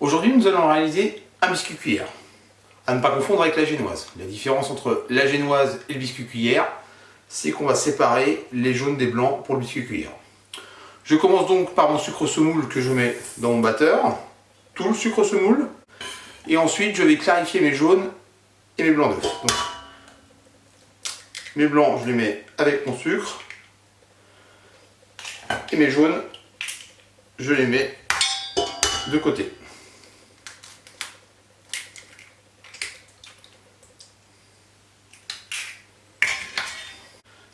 Aujourd'hui, nous allons réaliser un biscuit cuillère. À ne pas confondre avec la génoise. La différence entre la génoise et le biscuit cuillère, c'est qu'on va séparer les jaunes des blancs pour le biscuit cuillère. Je commence donc par mon sucre semoule que je mets dans mon batteur, tout le sucre semoule, et ensuite je vais clarifier mes jaunes et mes blancs d'œufs. Donc, mes blancs, je les mets avec mon sucre, et mes jaunes, je les mets de côté.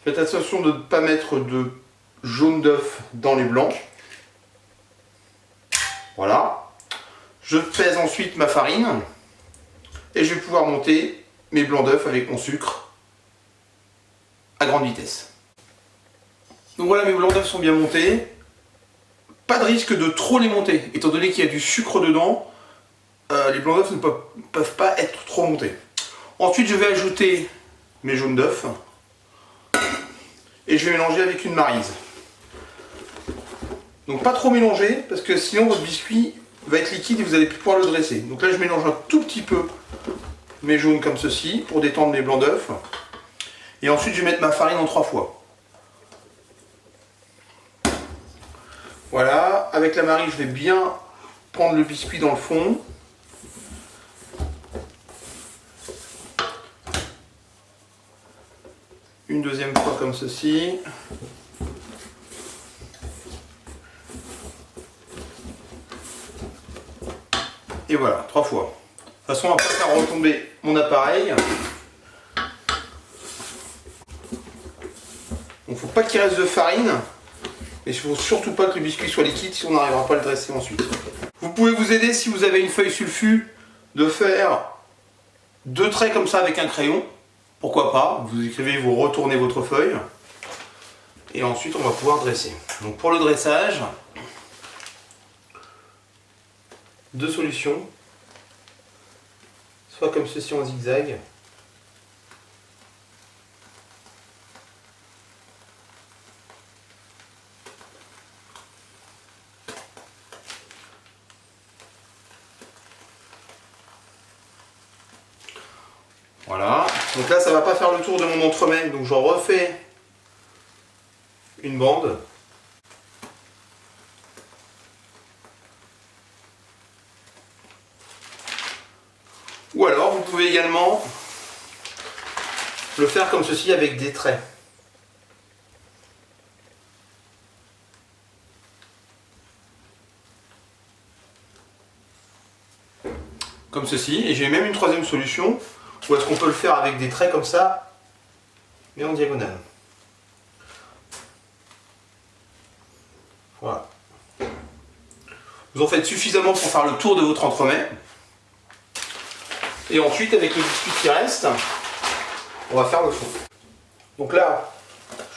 Faites attention de ne pas mettre de jaune d'œuf dans les blancs. Voilà. Je pèse ensuite ma farine et je vais pouvoir monter mes blancs d'œuf avec mon sucre à grande vitesse. Donc voilà, mes blancs d'œuf sont bien montés. Pas de risque de trop les monter, étant donné qu'il y a du sucre dedans. Les blancs d'œuf ne peuvent pas être trop montés. Ensuite, je vais ajouter mes jaunes d'œuf et je vais mélanger avec une maryse. Donc pas trop mélanger, parce que sinon votre biscuit va être liquide et vous allez plus pouvoir le dresser. Donc là, je mélange un tout petit peu mes jaunes comme ceci pour détendre mes blancs d'œuf. Et ensuite, je vais mettre ma farine en 3 fois. Voilà, avec la maryse, je vais bien prendre le biscuit dans le fond. Une deuxième fois comme ceci. Et voilà, 3 fois. De toute façon, on va pas faire retomber mon appareil. Donc, faut pas qu'il reste de farine. Et il ne faut surtout pas que le biscuit soit liquide, sinon on n'arrivera pas à le dresser ensuite. Vous pouvez vous aider, si vous avez une feuille sulfu, de faire 2 traits comme ça avec un crayon. Pourquoi pas, vous écrivez, vous retournez votre feuille. Et ensuite, on va pouvoir dresser. Donc pour le dressage, 2 solutions. Soit comme ceci en zigzag. Voilà, donc là ça va pas faire le tour de mon entremets, donc j'en refais une bande. Ou alors vous pouvez également le faire comme ceci avec des traits. Comme ceci, et j'ai même une troisième solution. Ou est-ce qu'on peut le faire avec des traits comme ça, mais en diagonale. Voilà. Vous en faites suffisamment pour faire le tour de votre entremets. Et ensuite, avec le biscuit qui reste, on va faire le fond. Donc là,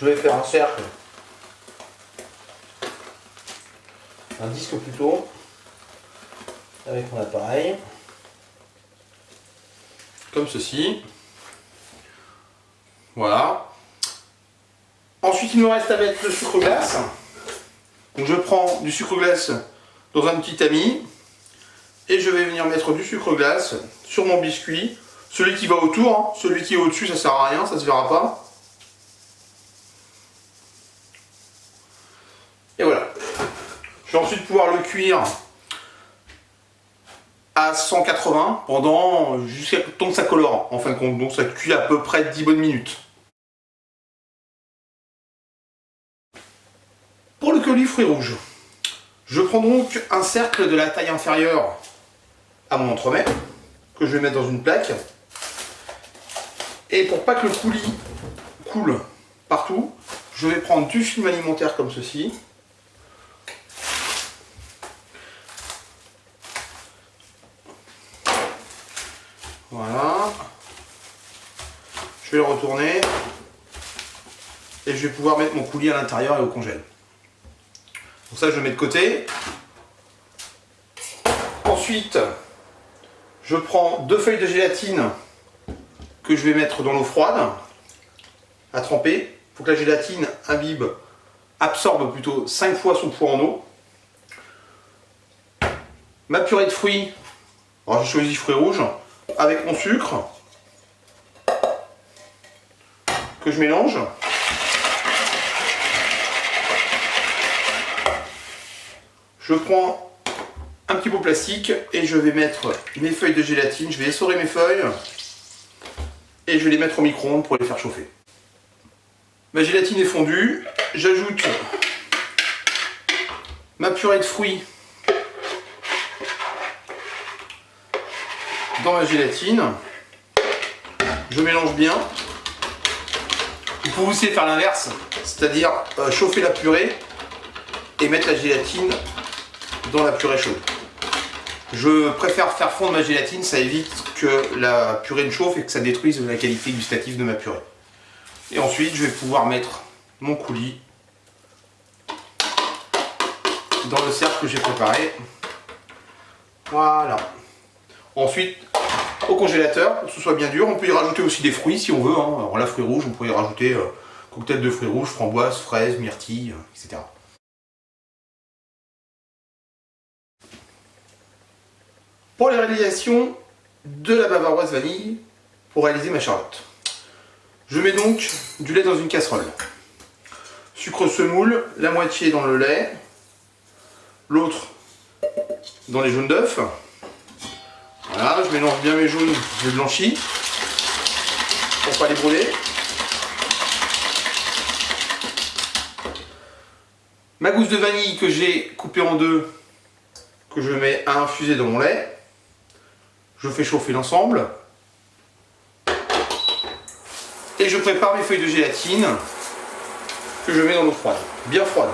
je vais faire un cercle, un disque plutôt, avec mon appareil. Comme ceci. Voilà. Ensuite, il me reste à mettre le sucre glace. Donc je prends du sucre glace dans un petit tamis et je vais venir mettre du sucre glace sur mon biscuit. Celui qui va autour, hein. Celui qui est au-dessus, ça sert à rien, ça se verra pas. Et voilà. Je vais ensuite pouvoir le cuire à 180 pendant jusqu'à temps que ça colore en fin de compte, donc ça cuit à peu près 10 bonnes minutes. Pour le coulis fruits rouges, je prends donc un cercle de la taille inférieure à mon entremets que je vais mettre dans une plaque, et pour pas que le coulis coule partout, je vais prendre du film alimentaire comme ceci. Voilà, je vais le retourner et je vais pouvoir mettre mon coulis à l'intérieur et au congèle. Donc ça, je le mets de côté. Ensuite, je prends 2 feuilles de gélatine que je vais mettre dans l'eau froide à tremper. Il faut que la gélatine absorbe plutôt 5 fois son poids en eau. ma purée de fruits. Alors j'ai choisi fruits rouges avec mon sucre que je mélange. Je prends un petit pot plastique et je vais mettre mes feuilles de gélatine. Je vais essorer mes feuilles et je vais les mettre au micro-ondes pour les faire chauffer. Ma gélatine est fondue. J'ajoute ma purée de fruits dans ma gélatine. Je mélange bien. Vous pouvez aussi faire l'inverse, c'est-à-dire chauffer la purée et mettre la gélatine dans la purée chaude. Je préfère faire fondre ma gélatine, ça évite que la purée ne chauffe et que ça détruise la qualité gustative de ma purée. Et ensuite, je vais pouvoir mettre mon coulis dans le cercle que j'ai préparé. Voilà. Ensuite, au congélateur, pour que ce soit bien dur, on peut y rajouter aussi des fruits si on veut. Alors là, fruits rouges, on peut y rajouter cocktail de fruits rouges, framboises, fraises, myrtilles, etc. Pour la réalisation de la bavaroise vanille, pour réaliser ma charlotte. Je mets donc du lait dans une casserole. Sucre semoule, la moitié dans le lait, l'autre dans les jaunes d'œufs. Voilà, je mélange bien mes jaunes, je les blanchis pour ne pas les brûler. Ma gousse de vanille que j'ai coupée en deux, que je mets à infuser dans mon lait. Je fais chauffer l'ensemble. Et je prépare mes feuilles de gélatine que je mets dans l'eau froide, bien froide.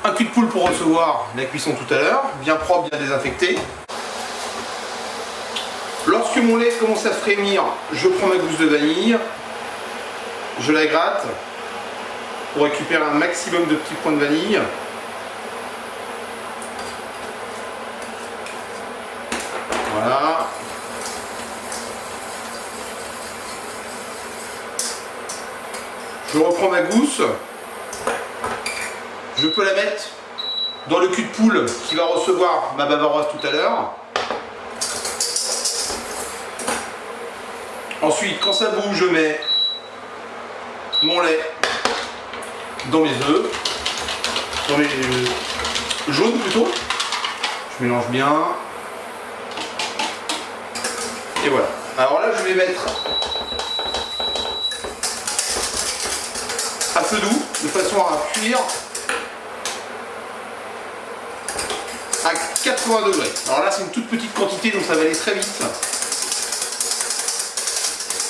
Un cul de poule pour recevoir la cuisson tout à l'heure, bien propre, bien désinfecté. Lorsque mon lait commence à frémir, je prends ma gousse de vanille, je la gratte pour récupérer un maximum de petits points de vanille. Voilà. Je reprends ma gousse. Je peux la mettre dans le cul de poule qui va recevoir ma bavaroise tout à l'heure. Ensuite, quand ça bouge, je mets mon lait dans mes œufs, dans mes jaunes plutôt. Je mélange bien. Et voilà. Alors là, je vais mettre à feu doux, de façon à cuire à 80 degrés. Alors là, c'est une toute petite quantité, donc ça va aller très vite.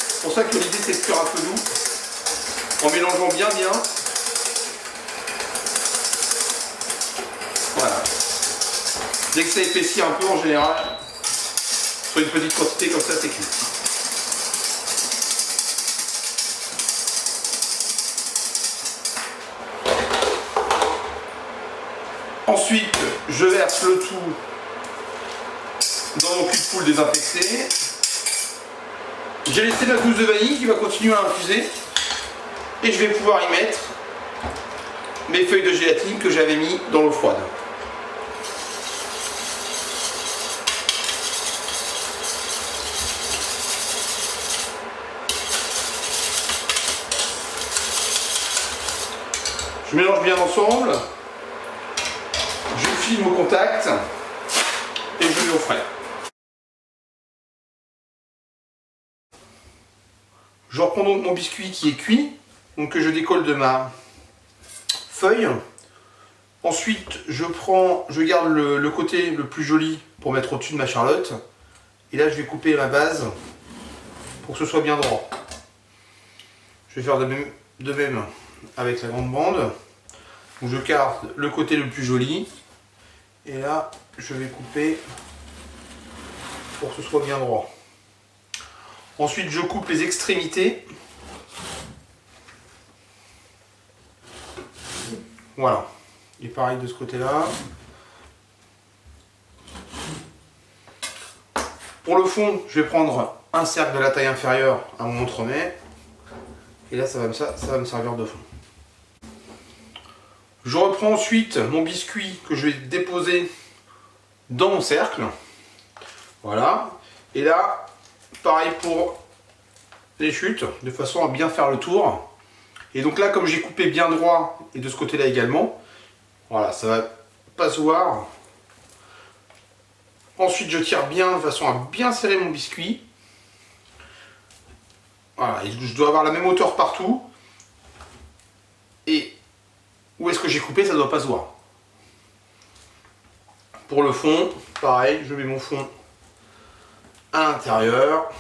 C'est pour ça que l'idée, c'est de cuire à feu doux, en mélangeant bien. Voilà. Dès que ça épaissit un peu, en général, sur une petite quantité comme ça, c'est cuit. Ensuite, je verse le tout dans mon cul de poule désinfecté. J'ai laissé ma gousse de vanille qui va continuer à infuser. Et je vais pouvoir y mettre mes feuilles de gélatine que j'avais mis dans l'eau froide. Je mélange bien ensemble. Je filme au contact et je mets au frais. Je reprends donc mon biscuit qui est cuit, donc que je décolle de ma feuille. Ensuite, je garde le côté le plus joli pour mettre au-dessus de ma charlotte. Et là, je vais couper la base pour que ce soit bien droit. Je vais faire de même avec la grande bande. Donc je garde le côté le plus joli. Et là, je vais couper pour que ce soit bien droit. Ensuite, je coupe les extrémités. Voilà. Et pareil de ce côté-là. Pour le fond, je vais prendre un cercle de la taille inférieure à mon entremet. Et là, ça va me servir de fond. Je reprends ensuite mon biscuit que je vais déposer dans mon cercle. Voilà. Et là, pareil pour les chutes, de façon à bien faire le tour. Et donc là, comme j'ai coupé bien droit, et de ce côté-là également, voilà, ça va pas se voir. Ensuite, je tire bien de façon à bien serrer mon biscuit. Voilà, et je dois avoir la même hauteur partout. Et où est-ce que j'ai coupé, ça ne doit pas se voir. Pour le fond, pareil, je mets mon fond à l'intérieur.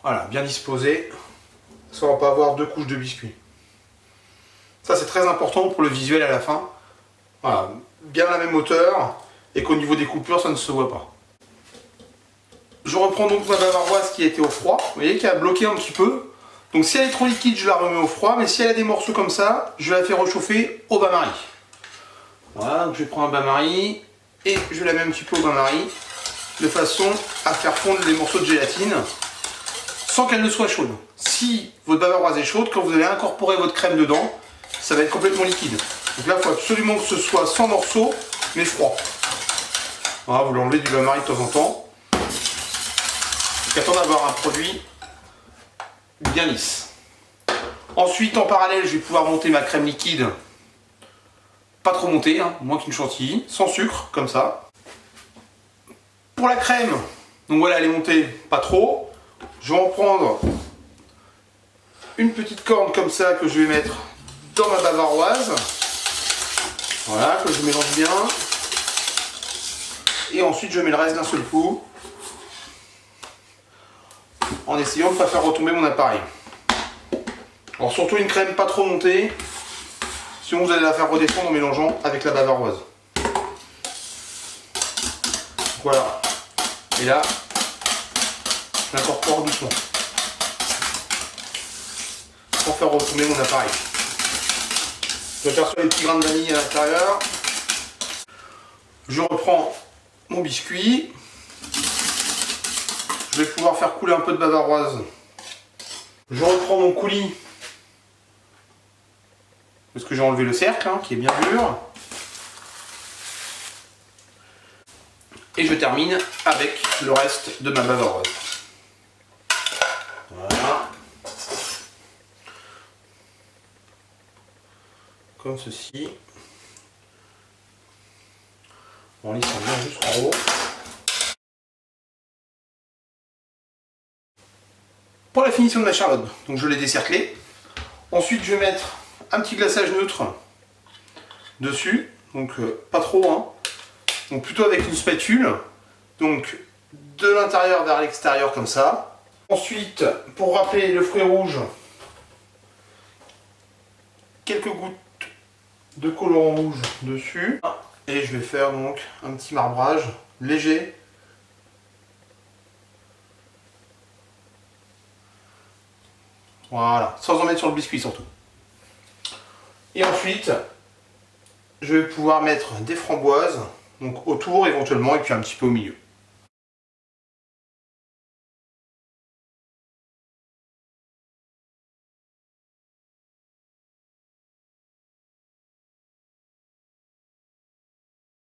Voilà, bien disposé. Ça ne va pas avoir deux couches de biscuit. Ça, c'est très important pour le visuel à la fin. Voilà, bien la même hauteur et qu'au niveau des coupures, ça ne se voit pas. Je reprends donc ma bavaroise qui a été au froid, vous voyez, qui a bloqué un petit peu. Donc si elle est trop liquide, je la remets au froid, mais si elle a des morceaux comme ça, je la fais réchauffer au bain-marie. Voilà, donc je prends un bain-marie et je la mets un petit peu au bain-marie, de façon à faire fondre les morceaux de gélatine sans qu'elle ne soit chaude. Si votre bavaroise est chaude, quand vous allez incorporer votre crème dedans, ça va être complètement liquide. Donc là, il faut absolument que ce soit sans morceaux, mais froid. Voilà, vous l'enlevez du bain-marie de temps en temps. Jusqu'à temps d'avoir un produit bien lisse. Ensuite, en parallèle, je vais pouvoir monter ma crème liquide. Pas trop montée, hein, moins qu'une chantilly, sans sucre, comme ça. Pour la crème, donc voilà, elle est montée pas trop. Je vais en prendre une petite corne comme ça que je vais mettre dans ma bavaroise. Voilà, que je mélange bien. Et ensuite, je mets le reste d'un seul coup, en essayant de ne pas faire retomber mon appareil. Alors surtout une crème pas trop montée, sinon vous allez la faire redescendre en mélangeant avec la bavaroise. Voilà. Et là, je l'incorpore doucement, pour faire retomber mon appareil. J'aperçois les petits grains de vanille à l'intérieur. Je reprends mon biscuit. Je vais pouvoir faire couler un peu de bavaroise. Je reprends mon coulis, parce que j'ai enlevé le cercle, hein, qui est bien dur. Et je termine avec le reste de ma bavaroise. Voilà. Comme ceci. On lisse bien jusqu'en haut. Pour la finition de ma charlotte, donc je l'ai décerclée. Ensuite, je vais mettre un petit glaçage neutre dessus, donc pas trop, hein. Donc plutôt avec une spatule, donc de l'intérieur vers l'extérieur comme ça. Ensuite, pour rappeler le fruit rouge, quelques gouttes de colorant rouge dessus. Et je vais faire donc un petit marbrage léger. Voilà, sans en mettre sur le biscuit surtout. Et ensuite, je vais pouvoir mettre des framboises, donc autour éventuellement, et puis un petit peu au milieu.